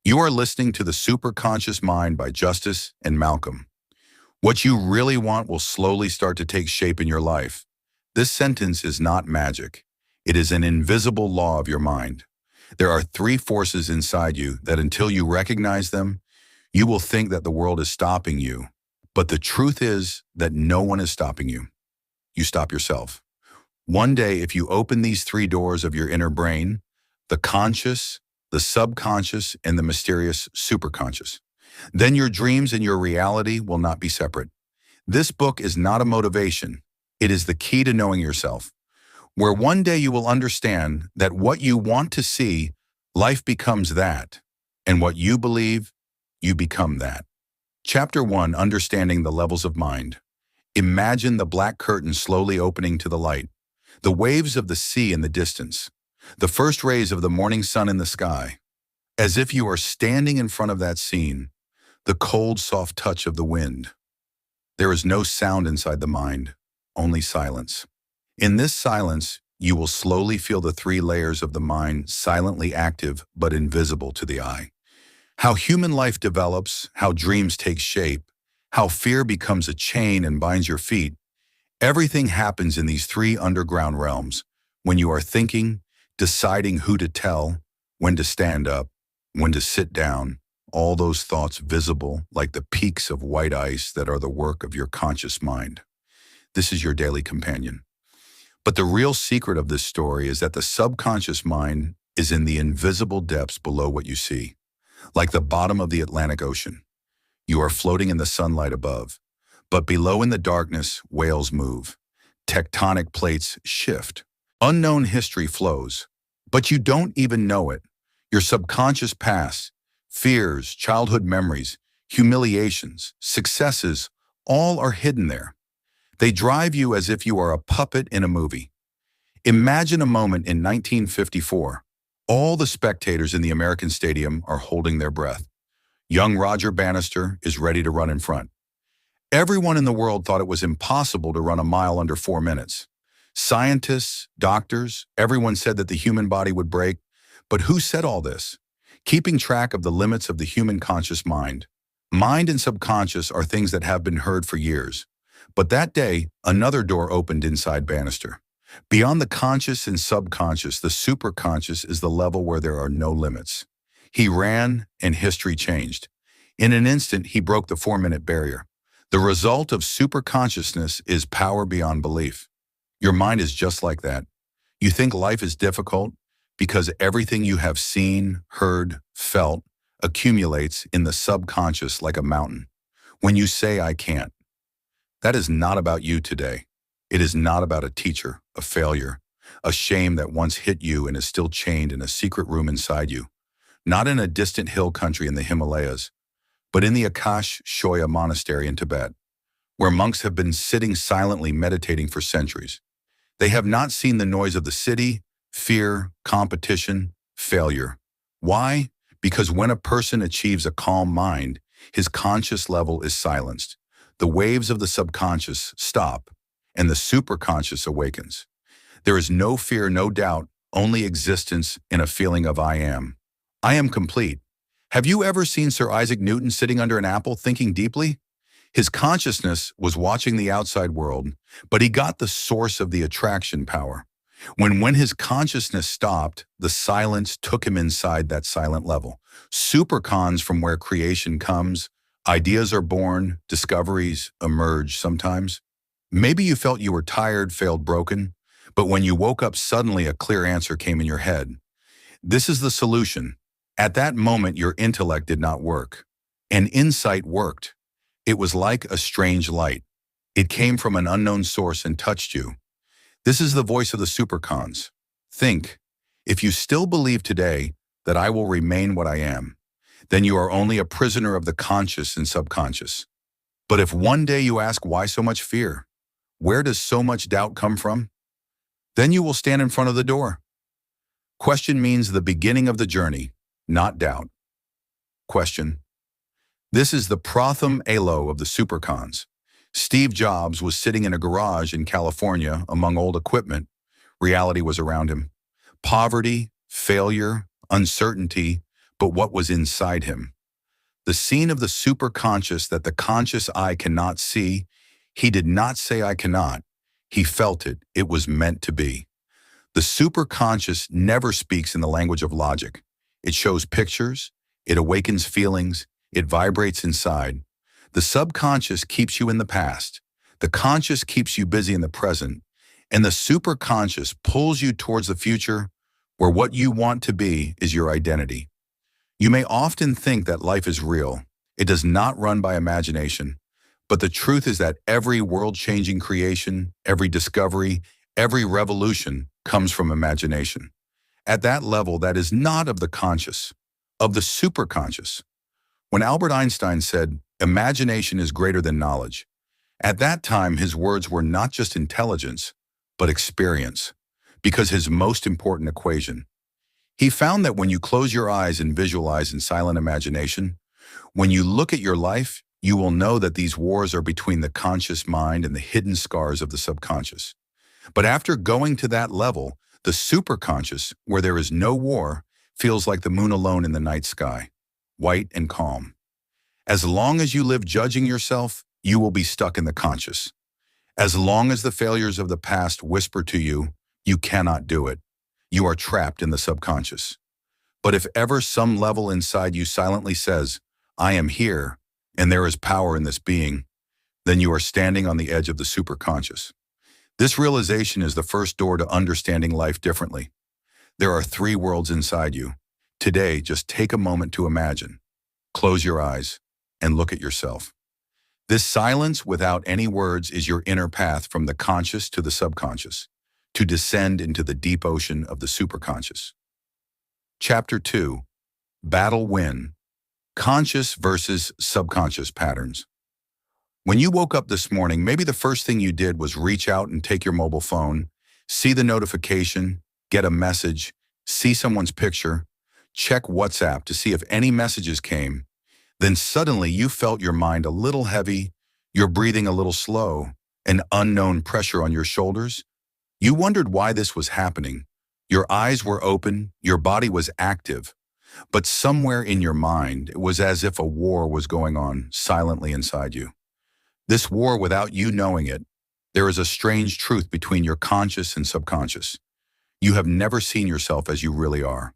You are listening to The Superconscious Mind by Justice and Malcolm. What you really want will slowly start to take shape in your life. This sentence is not magic. It is an invisible law of your mind. There are three forces inside you that until you recognize them, you will think that the world is stopping you. But the truth is that no one is stopping you. You stop yourself. One day, if you open these three doors of your inner brain, the conscious, the subconscious, and the mysterious superconscious, then your dreams and your reality will not be separate. This book is not a motivation. It is the key to knowing yourself, where one day you will understand that what you want to see, life becomes that, and what you believe, you become that. Chapter 1, Understanding the Levels of Mind. Imagine the black curtain slowly opening to the light, the waves of the sea in the distance, the first rays of the morning sun in the sky. As if you are standing in front of that scene, the cold, soft touch of the wind. There is no sound inside the mind, only silence. In this silence, you will slowly feel the three layers of the mind silently active but invisible to the eye. How human life develops, how dreams take shape, how fear becomes a chain and binds your feet. Everything happens in these three underground realms when you are thinking, deciding who to tell, when to stand up, when to sit down, all those thoughts visible like the peaks of white ice that are the work of your conscious mind. This is your daily companion. But the real secret of this story is that the subconscious mind is in the invisible depths below what you see, like the bottom of the Atlantic Ocean. You are floating in the sunlight above, but below in the darkness, whales move. Tectonic plates shift. Unknown history flows, but you don't even know it. Your subconscious past, fears, childhood memories, humiliations, successes, all are hidden there. They drive you as if you are a puppet in a movie. Imagine a moment in 1954. All the spectators in the American Stadium are holding their breath. Young Roger Bannister is ready to run in front. Everyone in the world thought it was impossible to run a mile under 4 minutes. Scientists, doctors, everyone said that the human body would break. But who said all this? Keeping track of the limits of the human conscious mind. Mind and subconscious are things that have been heard for years. But that day, another door opened inside Bannister. Beyond the conscious and subconscious, the superconscious is the level where there are no limits. He ran, and history changed. In an instant, he broke the 4-minute barrier. The result of superconsciousness is power beyond belief. Your mind is just like that. You think life is difficult because everything you have seen, heard, felt accumulates in the subconscious like a mountain. When you say, "I can't," that is not about you today. It is not about a teacher, a failure, a shame that once hit you and is still chained in a secret room inside you. Not in a distant hill country in the Himalayas, but in the Akash Shoya monastery in Tibet, where monks have been sitting silently meditating for centuries. They have not seen the noise of the city, fear, competition, failure. Why? Because when a person achieves a calm mind, his conscious level is silenced. The waves of the subconscious stop, and the superconscious awakens. There is no fear, no doubt, only existence in a feeling of I am. I am complete. Have you ever seen Sir Isaac Newton sitting under an apple thinking deeply? His consciousness was watching the outside world, but he got the source of the attraction power. When his consciousness stopped, the silence took him inside that silent level. Supercons from where creation comes, ideas are born, discoveries emerge sometimes. Maybe you felt you were tired, failed, broken, but when you woke up suddenly a clear answer came in your head. This is the solution. At that moment your intellect did not work. An insight worked. It was like a strange light. It came from an unknown source and touched you. This is the voice of the supercons. Think, if you still believe today that I will remain what I am, then you are only a prisoner of the conscious and subconscious. But if one day you ask why so much fear, where does so much doubt come from? Then you will stand in front of the door. Question means the beginning of the journey, not doubt. Question. This is the Pratham Alo of the supercons. Steve Jobs was sitting in a garage in California among old equipment. Reality was around him. Poverty, failure, uncertainty, but what was inside him. The scene of the superconscious that the conscious eye cannot see, he did not say I cannot. He felt it. It was meant to be. The superconscious never speaks in the language of logic. It shows pictures, it awakens feelings, it vibrates inside. The subconscious keeps you in the past. The conscious keeps you busy in the present. And the superconscious pulls you towards the future where what you want to be is your identity. You may often think that life is real. It does not run by imagination. But the truth is that every world-changing creation, every discovery, every revolution comes from imagination. At that level, that is not of the conscious, of the superconscious. When Albert Einstein said, "Imagination is greater than knowledge," at that time his words were not just intelligence, but experience, because his most important equation. He found that when you close your eyes and visualize in silent imagination, when you look at your life, you will know that these wars are between the conscious mind and the hidden scars of the subconscious. But after going to that level, the superconscious, where there is no war, feels like the moon alone in the night sky, white and calm. As long as you live judging yourself, you will be stuck in the conscious. As long as the failures of the past whisper to you, you cannot do it. You are trapped in the subconscious. But if ever some level inside you silently says, I am here, and there is power in this being, then you are standing on the edge of the superconscious. This realization is the first door to understanding life differently. There are 3 worlds inside you. Today, just take a moment to imagine. Close your eyes and look at yourself. This silence without any words is your inner path from the conscious to the subconscious, to descend into the deep ocean of the superconscious. Chapter 2. Battle Win. Conscious versus subconscious patterns. When you woke up this morning, maybe the first thing you did was reach out and take your mobile phone, see the notification, get a message, see someone's picture, check WhatsApp to see if any messages came. Then suddenly you felt your mind a little heavy, your breathing a little slow, an unknown pressure on your shoulders. You wondered why this was happening. Your eyes were open, your body was active, but somewhere in your mind, it was as if a war was going on silently inside you. This war without you knowing it. There is a strange truth between your conscious and subconscious. You have never seen yourself as you really are.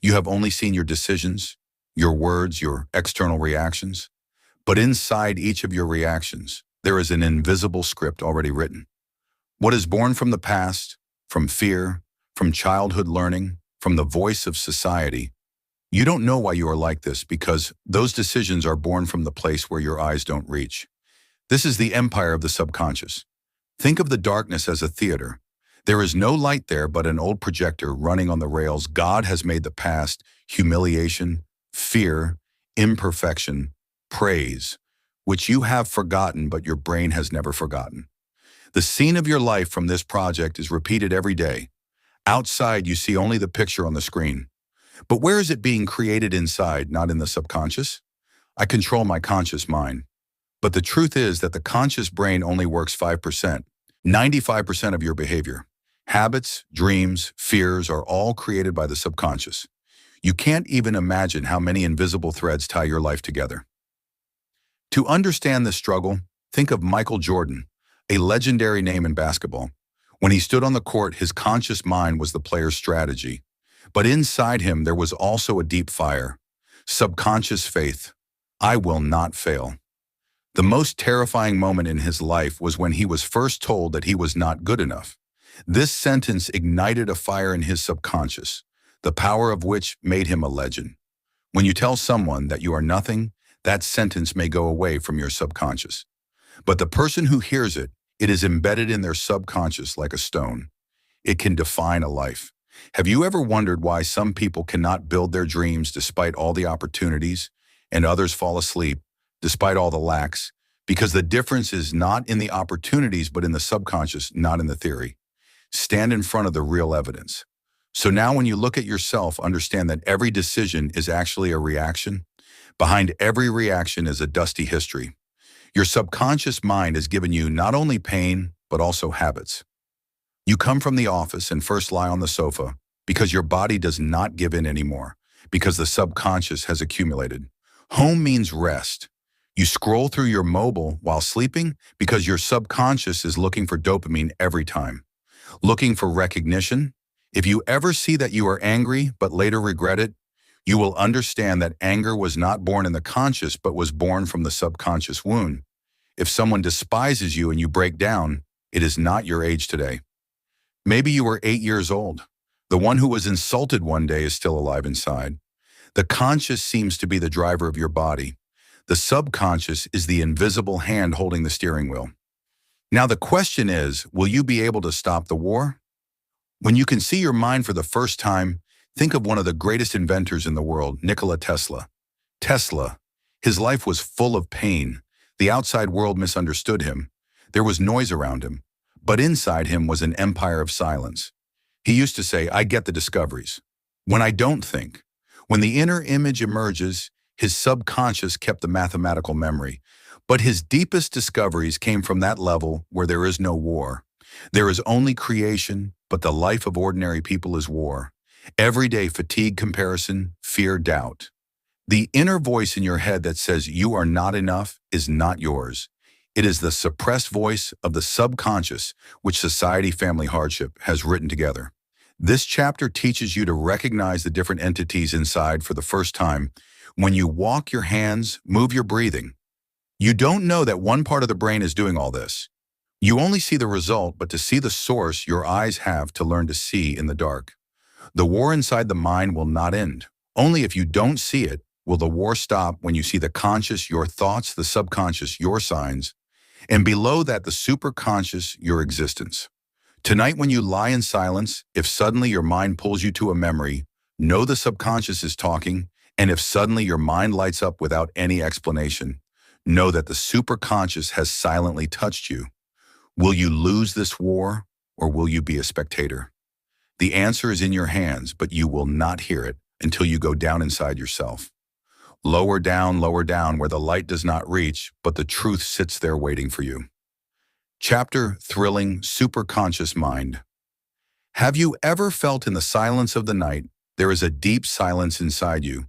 You have only seen your decisions, your words, your external reactions. But inside each of your reactions, there is an invisible script already written. What is born from the past, from fear, from childhood learning, from the voice of society. You don't know why you are like this because those decisions are born from the place where your eyes don't reach. This is the empire of the subconscious. Think of the darkness as a theater. There is no light there but an old projector running on the rails. God has made the past humiliation, fear, imperfection, praise, which you have forgotten but your brain has never forgotten. The scene of your life from this project is repeated every day. Outside, you see only the picture on the screen. But where is it being created inside, not in the subconscious? I control my conscious mind. But the truth is that the conscious brain only works 5%. 95% of your behavior, habits, dreams, fears are all created by the subconscious. You can't even imagine how many invisible threads tie your life together. To understand this struggle, think of Michael Jordan, a legendary name in basketball. When he stood on the court, his conscious mind was the player's strategy. But inside him, there was also a deep fire, subconscious faith. I will not fail. The most terrifying moment in his life was when he was first told that he was not good enough. This sentence ignited a fire in his subconscious, the power of which made him a legend. When you tell someone that you are nothing, that sentence may go away from your subconscious. But the person who hears it, it is embedded in their subconscious like a stone. It can define a life. Have you ever wondered why some people cannot build their dreams despite all the opportunities, and others fall asleep despite all the lacks? Because the difference is not in the opportunities, but in the subconscious, not in the theory. Stand in front of the real evidence. So now when you look at yourself, understand that every decision is actually a reaction. Behind every reaction is a dusty history. Your subconscious mind has given you not only pain, but also habits. You come from the office and first lie on the sofa because your body does not give in anymore, because the subconscious has accumulated. Home means rest. You scroll through your mobile while sleeping because your subconscious is looking for dopamine every time. Looking for recognition? If you ever see that you are angry but later regret it, you will understand that anger was not born in the conscious but was born from the subconscious wound. If someone despises you and you break down, it is not your age today. Maybe you were 8 years old. The one who was insulted one day is still alive inside. The conscious seems to be the driver of your body. The subconscious is the invisible hand holding the steering wheel. Now the question is, will you be able to stop the war? When you can see your mind for the first time, think of one of the greatest inventors in the world, Nikola Tesla. Tesla, his life was full of pain. The outside world misunderstood him. There was noise around him, but inside him was an empire of silence. He used to say, I get the discoveries. When I don't think. When the inner image emerges, his subconscious kept the mathematical memory. But his deepest discoveries came from that level where there is no war. There is only creation, but the life of ordinary people is war. Everyday fatigue, comparison, fear, doubt. The inner voice in your head that says you are not enough is not yours. It is the suppressed voice of the subconscious, which society, family, hardship has written together. This chapter teaches you to recognize the different entities inside for the first time. When you walk your hands, move your breathing. You don't know that one part of the brain is doing all this. You only see the result, but to see the source, your eyes have to learn to see in the dark. The war inside the mind will not end. Only if you don't see it will the war stop. When you see the conscious, your thoughts, the subconscious, your signs, and below that, the superconscious, your existence. Tonight, when you lie in silence, if suddenly your mind pulls you to a memory, know the subconscious is talking, and if suddenly your mind lights up without any explanation, know that the superconscious has silently touched you. Will you lose this war, or will you be a spectator? The answer is in your hands, but you will not hear it until you go down inside yourself. Lower down, where the light does not reach, but the truth sits there waiting for you. Chapter Thrilling Superconscious Mind. Have you ever felt in the silence of the night, there is a deep silence inside you,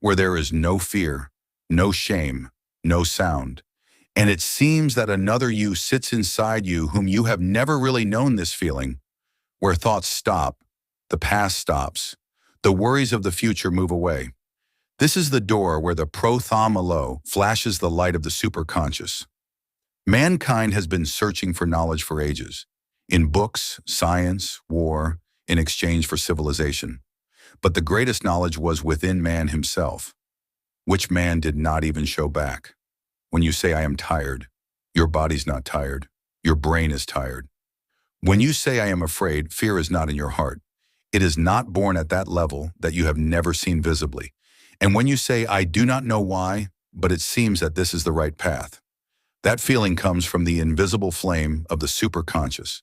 where there is no fear, no shame, no sound, and it seems that another you sits inside you whom you have never really known this feeling, where thoughts stop, the past stops, the worries of the future move away. This is the door where the prothamalo flashes the light of the superconscious. Mankind has been searching for knowledge for ages, in books, science, war, in exchange for civilization. But the greatest knowledge was within man himself, which man did not even show back. When you say, I am tired, your body's not tired, your brain is tired. When you say, I am afraid, fear is not in your heart. It is not born at that level that you have never seen visibly. And when you say, I do not know why, but it seems that this is the right path, that feeling comes from the invisible flame of the superconscious.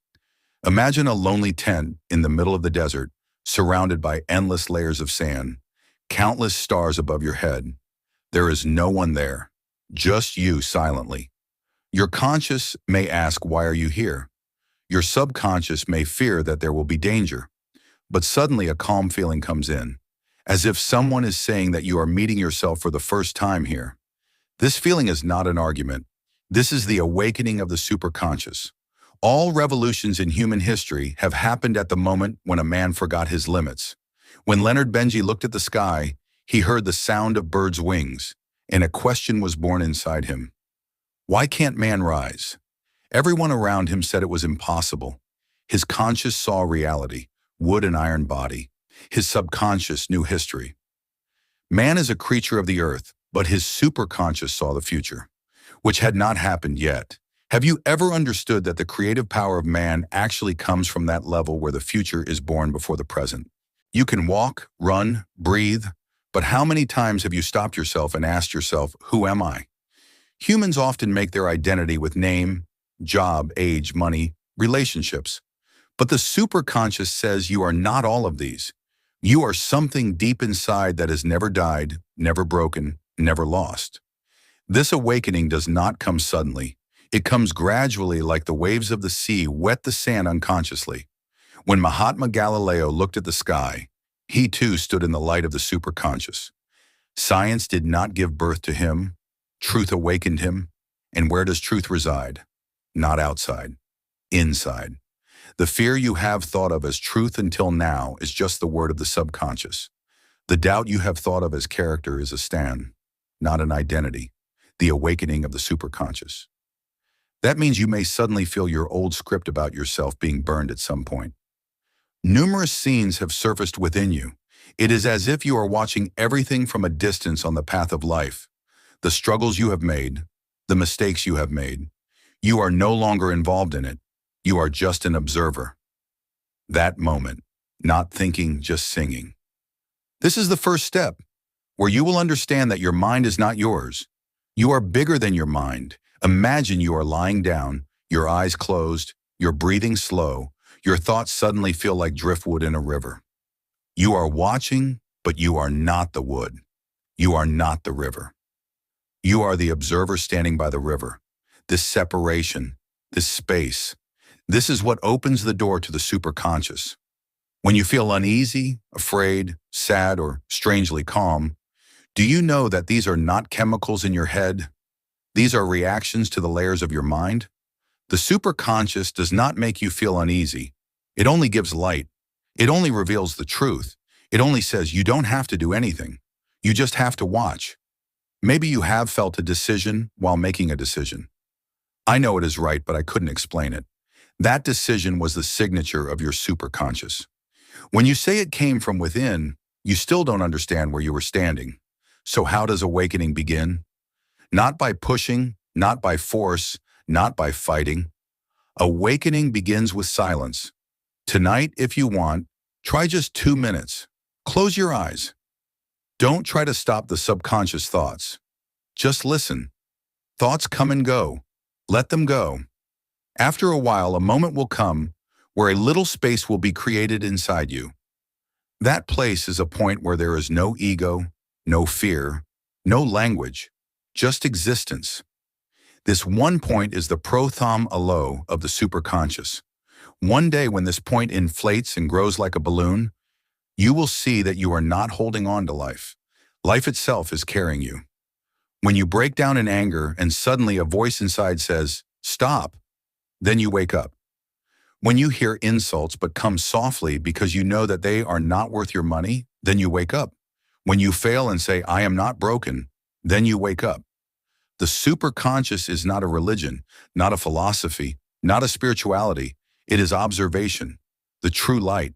Imagine a lonely tent in the middle of the desert, surrounded by endless layers of sand, countless stars above your head. There is no one there, just you silently. Your conscious may ask, why are you here? Your subconscious may fear that there will be danger. But suddenly a calm feeling comes in, as if someone is saying that you are meeting yourself for the first time here. This feeling is not an argument. This is the awakening of the superconscious. All revolutions in human history have happened at the moment when a man forgot his limits. When Leonard Benji looked at the sky, he heard the sound of birds' wings, and a question was born inside him. Why can't man rise? Everyone around him said it was impossible. His conscious saw reality, wood and iron body. His subconscious knew history. Man is a creature of the earth, but his superconscious saw the future, which had not happened yet. Have you ever understood that the creative power of man actually comes from that level where the future is born before the present? You can walk, run, breathe, but how many times have you stopped yourself and asked yourself, who am I? Humans often make their identity with name, job, age, money, relationships. But the superconscious says you are not all of these. You are something deep inside that has never died, never broken, never lost. This awakening does not come suddenly. It comes gradually, like the waves of the sea wet the sand unconsciously. When Mahatma Galileo looked at the sky, He too stood in the light of the superconscious. Science did not give birth to him. Truth awakened him. And where does truth reside? Not outside, inside. The fear you have thought of as truth until now is just the word of the subconscious. The doubt you have thought of as character is a stand, not an identity, the awakening of the superconscious. That means you may suddenly feel your old script about yourself being burned at some point. Numerous scenes have surfaced within you. It is as if you are watching everything from a distance on the path of life. The struggles you have made, the mistakes you have made. You are no longer involved in it. You are just an observer. That moment, not thinking, just singing. This is the first step, where you will understand that your mind is not yours. You are bigger than your mind. Imagine you are lying down, your eyes closed, your breathing slow, your thoughts suddenly feel like driftwood in a river. You are watching, but you are not the wood. You are not the river. You are the observer standing by the river. This separation, this space, this is what opens the door to the superconscious. When you feel uneasy, afraid, sad, or strangely calm, do you know that these are not chemicals in your head? These are reactions to the layers of your mind. The superconscious does not make you feel uneasy. It only gives light. It only reveals the truth. It only says you don't have to do anything. You just have to watch. Maybe you have felt a decision while making a decision. I know it is right, but I couldn't explain it. That decision was the signature of your superconscious. When you say it came from within, you still don't understand where you were standing. So how does awakening begin? Not by pushing, not by force, not by fighting. Awakening begins with silence. Tonight, if you want, try just 2 minutes. Close your eyes. Don't try to stop the subconscious thoughts. Just listen. Thoughts come and go. Let them go. After a while, a moment will come where a little space will be created inside you. That place is a point where there is no ego, no fear, no language, just existence. This one point is the prothom alo of the superconscious. One day when this point inflates and grows like a balloon, you will see that you are not holding on to life. Life itself is carrying you. When you break down in anger and suddenly a voice inside says, "Stop," then you wake up. When you hear insults but come softly because you know that they are not worth your money, then you wake up. When you fail and say, "I am not broken," then you wake up. The superconscious is not a religion, not a philosophy, not a spirituality. It is observation, the true light.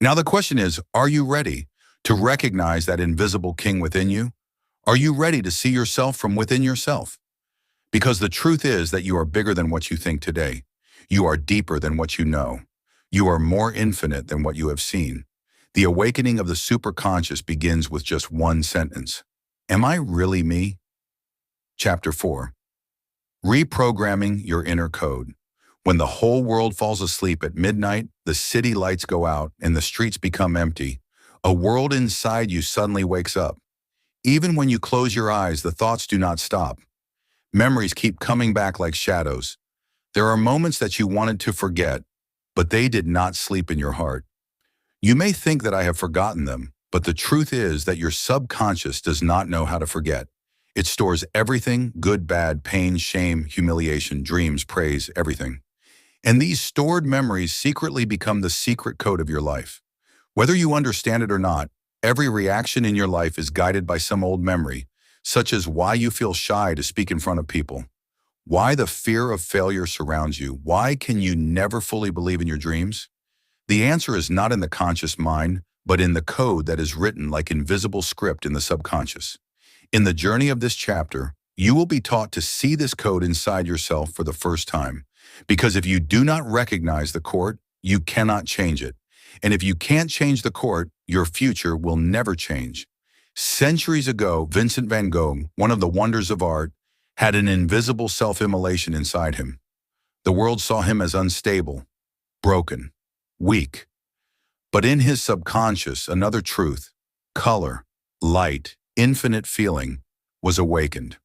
Now the question is, are you ready to recognize that invisible king within you? Are you ready to see yourself from within yourself? Because the truth is that you are bigger than what you think today. You are deeper than what you know. You are more infinite than what you have seen. The awakening of the superconscious begins with just one sentence. Am I really me? Chapter 4. Reprogramming your inner code. When the whole world falls asleep at midnight, the city lights go out and the streets become empty, a world inside you suddenly wakes up. Even when you close your eyes, the thoughts do not stop. Memories keep coming back like shadows. There are moments that you wanted to forget, but they did not sleep in your heart. You may think that I have forgotten them, but the truth is that your subconscious does not know how to forget. It stores everything, good, bad, pain, shame, humiliation, dreams, praise, everything. And these stored memories secretly become the secret code of your life. Whether you understand it or not, every reaction in your life is guided by some old memory, such as why you feel shy to speak in front of people, why the fear of failure surrounds you, why can you never fully believe in your dreams? The answer is not in the conscious mind, but in the code that is written like invisible script in the subconscious. In the journey of this chapter, you will be taught to see this code inside yourself for the first time. Because if you do not recognize the court, you cannot change it. And if you can't change the court, your future will never change. Centuries ago, Vincent van Gogh, one of the wonders of art, had an invisible self-immolation inside him. The world saw him as unstable, broken, weak. But in his subconscious, another truth, color, light, infinite feeling, was awakened,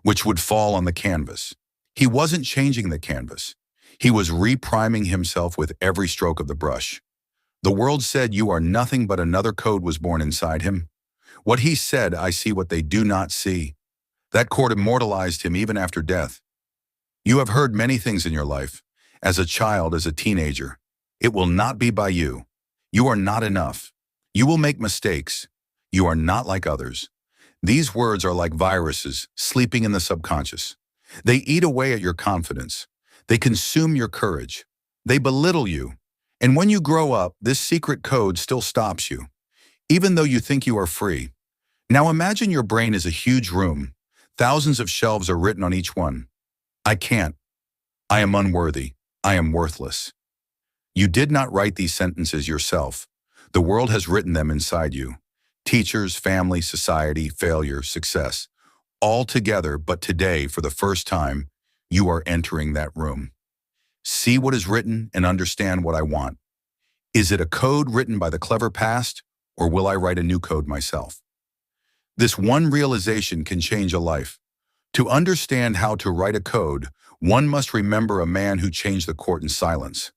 which would fall on the canvas. He wasn't changing the canvas. He was repriming himself with every stroke of the brush. The world said you are nothing but another code was born inside him. What he said, I see what they do not see. That code immortalized him even after death. You have heard many things in your life, as a child, as a teenager. It will not be by you. You are not enough. You will make mistakes. You are not like others. These words are like viruses sleeping in the subconscious. They eat away at your confidence. They consume your courage. They belittle you. And when you grow up, this secret code still stops you, even though you think you are free. Now imagine your brain is a huge room. Thousands of shelves are written on each one. I can't. I am unworthy. I am worthless. You did not write these sentences yourself. The world has written them inside you. Teachers, family, society, failure, success, all together, but today, for the first time, you are entering that room. See what is written and understand what I want. Is it a code written by the clever past, or will I write a new code myself? This one realization can change a life. To understand how to write a code, one must remember a man who changed the court in silence.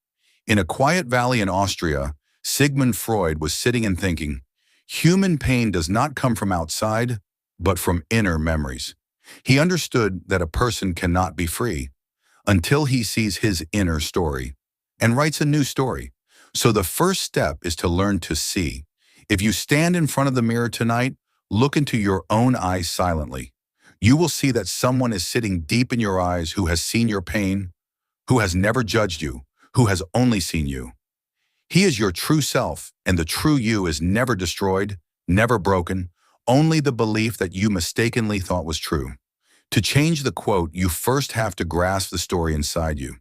In a quiet valley in Austria, Sigmund Freud was sitting and thinking, human pain does not come from outside, but from inner memories. He understood that a person cannot be free until he sees his inner story and writes a new story. So the first step is to learn to see. If you stand in front of the mirror tonight, look into your own eyes silently. You will see that someone is sitting deep in your eyes who has seen your pain, who has never judged you, who has only seen you. He is your true self, and the true you is never destroyed, never broken, only the belief that you mistakenly thought was true. To change the quote, you first have to grasp the story inside you.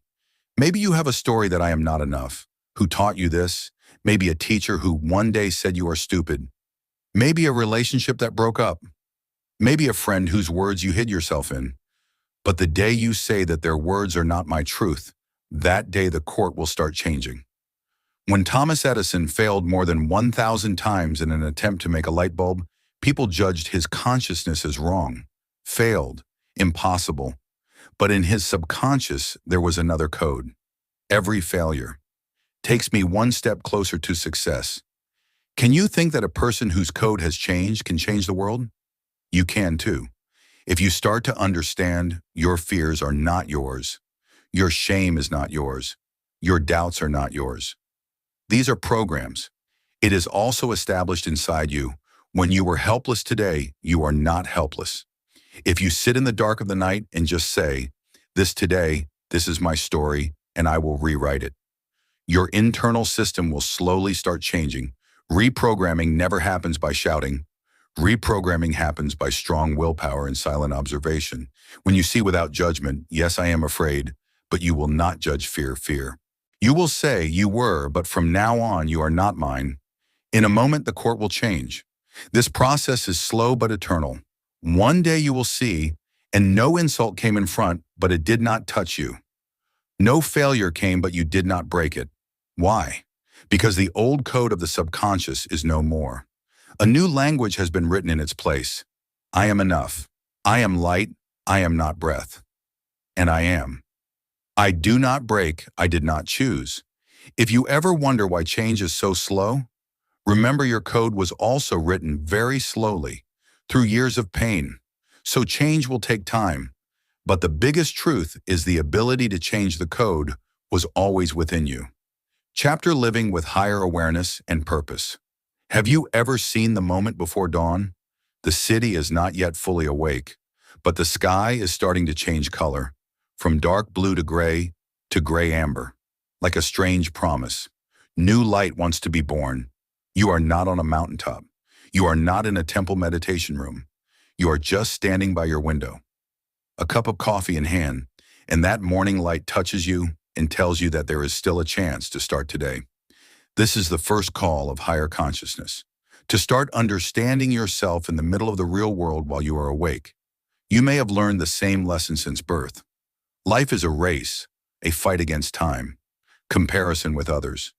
Maybe you have a story that I am not enough. Who taught you this? Maybe a teacher who one day said you are stupid. Maybe a relationship that broke up. Maybe a friend whose words you hid yourself in. But the day you say that their words are not my truth, that day the court will start changing. When Thomas Edison failed more than 1,000 times in an attempt to make a light bulb, people judged his consciousness as wrong, failed, impossible. But in his subconscious, there was another code. Every failure takes me one step closer to success. Can you think that a person whose code has changed can change the world? You can too. If you start to understand, your fears are not yours. Your shame is not yours. Your doubts are not yours. These are programs. It is also established inside you. When you were helpless today, you are not helpless. If you sit in the dark of the night and just say, this today, this is my story, and I will rewrite it, your internal system will slowly start changing. Reprogramming never happens by shouting. Reprogramming happens by strong willpower and silent observation. When you see without judgment, yes, I am afraid, but you will not judge fear. You will say you were, but from now on you are not mine. In a moment, the court will change. This process is slow but eternal. One day you will see, and no insult came in front, but it did not touch you. No failure came, but you did not break it. Why? Because the old code of the subconscious is no more. A new language has been written in its place. I am enough. I am light. I am not breath. And I am. I do not break. I did not choose. If you ever wonder why change is so slow, remember your code was also written very slowly, through years of pain. So change will take time. But the biggest truth is the ability to change the code was always within you. Chapter Living with Higher Awareness and Purpose. Have you ever seen the moment before dawn? The city is not yet fully awake, but the sky is starting to change color, from dark blue to gray amber, like a strange promise. New light wants to be born. You are not on a mountaintop. You are not in a temple meditation room. You are just standing by your window, a cup of coffee in hand, and that morning light touches you and tells you that there is still a chance to start today. This is the first call of higher consciousness, to start understanding yourself in the middle of the real world while you are awake. You may have learned the same lesson since birth. Life is a race, a fight against time, comparison with others,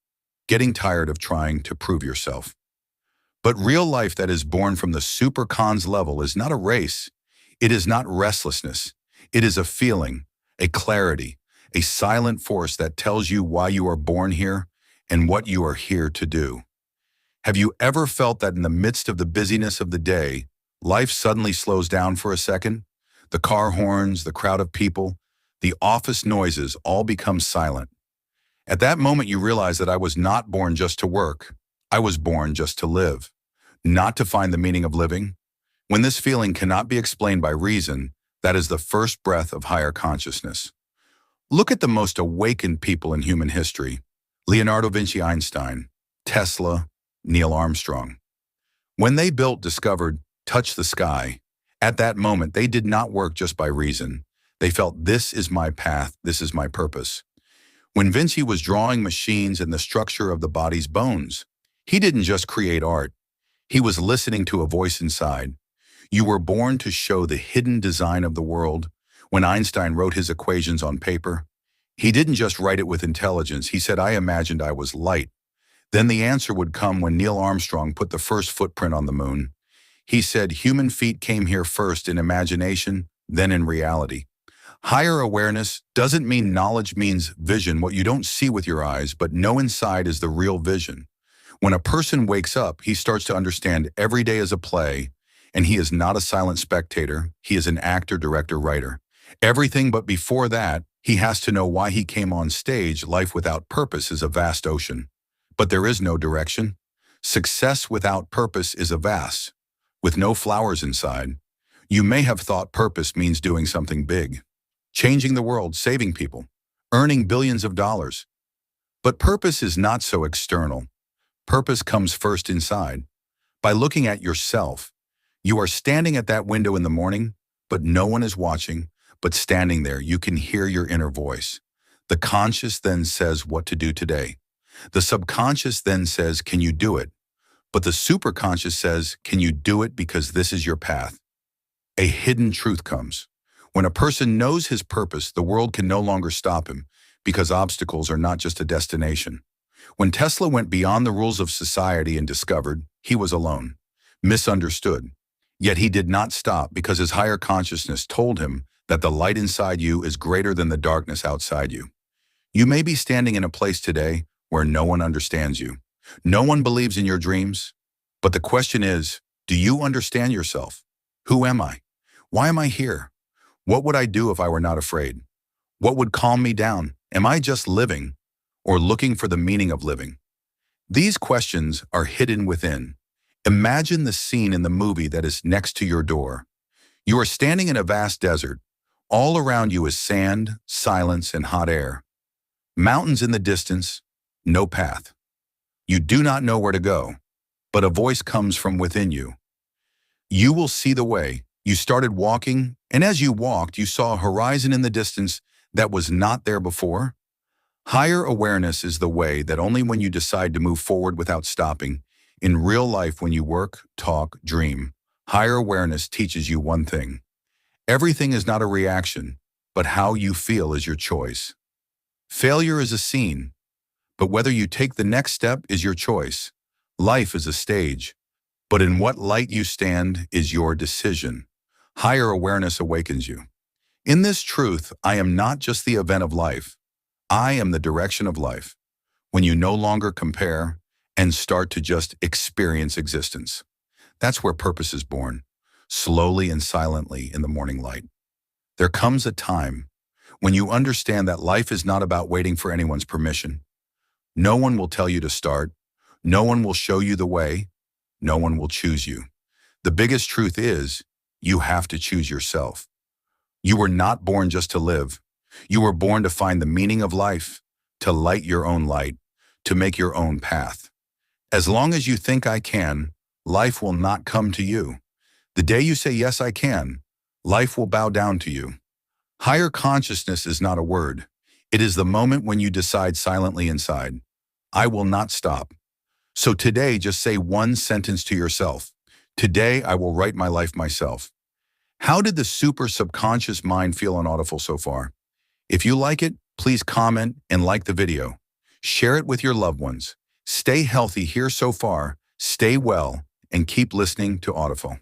getting tired of trying to prove yourself. But real life that is born from the super cons level is not a race. It is not restlessness. It is a feeling, a clarity, a silent force that tells you why you are born here and what you are here to do. Have you ever felt that in the midst of the busyness of the day, life suddenly slows down for a second? The car horns, the crowd of people, the office noises all become silent. At that moment, you realize that I was not born just to work. I was born just to live, not to find the meaning of living. When this feeling cannot be explained by reason, that is the first breath of higher consciousness. Look at the most awakened people in human history: Leonardo Vinci, Einstein, Tesla, Neil Armstrong. When they built, discovered, touched the sky, at that moment they did not work just by reason. They felt, this is my path, this is my purpose. When Vinci was drawing machines and the structure of the body's bones, he didn't just create art. He was listening to a voice inside. You were born to show the hidden design of the world. When Einstein wrote his equations on paper, he didn't just write it with intelligence. He said, I imagined I was light. Then the answer would come when Neil Armstrong put the first footprint on the moon. He said, human feet came here first in imagination, then in reality. Higher awareness doesn't mean knowledge, means vision, what you don't see with your eyes, but know inside is the real vision. When a person wakes up, he starts to understand every day is a play, and he is not a silent spectator. He is an actor, director, writer. Everything but before that, he has to know why he came on stage. Life without purpose is a vast ocean, but there is no direction. Success without purpose is a vase with no flowers inside. You may have thought purpose means doing something big, changing the world, saving people, earning billions of dollars. But purpose is not so external. Purpose comes first inside. By looking at yourself, you are standing at that window in the morning, but no one is watching. But standing there, you can hear your inner voice. The conscious then says what to do today. The subconscious then says, can you do it? But the superconscious says, can you do it because this is your path? A hidden truth comes. When a person knows his purpose, the world can no longer stop him because obstacles are not just a destination. When Tesla went beyond the rules of society and discovered he was alone, misunderstood, yet he did not stop because his higher consciousness told him that the light inside you is greater than the darkness outside you. You may be standing in a place today where no one understands you. No one believes in your dreams. But the question is, do you understand yourself? Who am I? Why am I here? What would I do if I were not afraid? What would calm me down? Am I just living or looking for the meaning of living? These questions are hidden within. Imagine the scene in the movie that is next to your door. You are standing in a vast desert. All around you is sand, silence, and hot air. Mountains in the distance, no path. You do not know where to go, but a voice comes from within you. You will see the way. You started walking, and as you walked, you saw a horizon in the distance that was not there before. Higher awareness is the way that only when you decide to move forward without stopping. In real life, when you work, talk, dream, higher awareness teaches you one thing. Everything is not a reaction, but how you feel is your choice. Failure is a scene, but whether you take the next step is your choice. Life is a stage, but in what light you stand is your decision. Higher awareness awakens you. In this truth, I am not just the event of life. I am the direction of life. When you no longer compare and start to just experience existence, that's where purpose is born, slowly and silently in the morning light. There comes a time when you understand that life is not about waiting for anyone's permission. No one will tell you to start. No one will show you the way. No one will choose you. The biggest truth is you have to choose yourself. You were not born just to live. You were born to find the meaning of life, to light your own light, to make your own path. As long as you think I can, life will not come to you. The day you say, yes, I can, life will bow down to you. Higher consciousness is not a word. It is the moment when you decide silently inside, I will not stop. So today, just say one sentence to yourself. Today, I will write my life myself. How did the super subconscious mind feel on Audible so far? If you like it, please comment and like the video. Share it with your loved ones. Stay healthy here so far, stay well, and keep listening to Audible.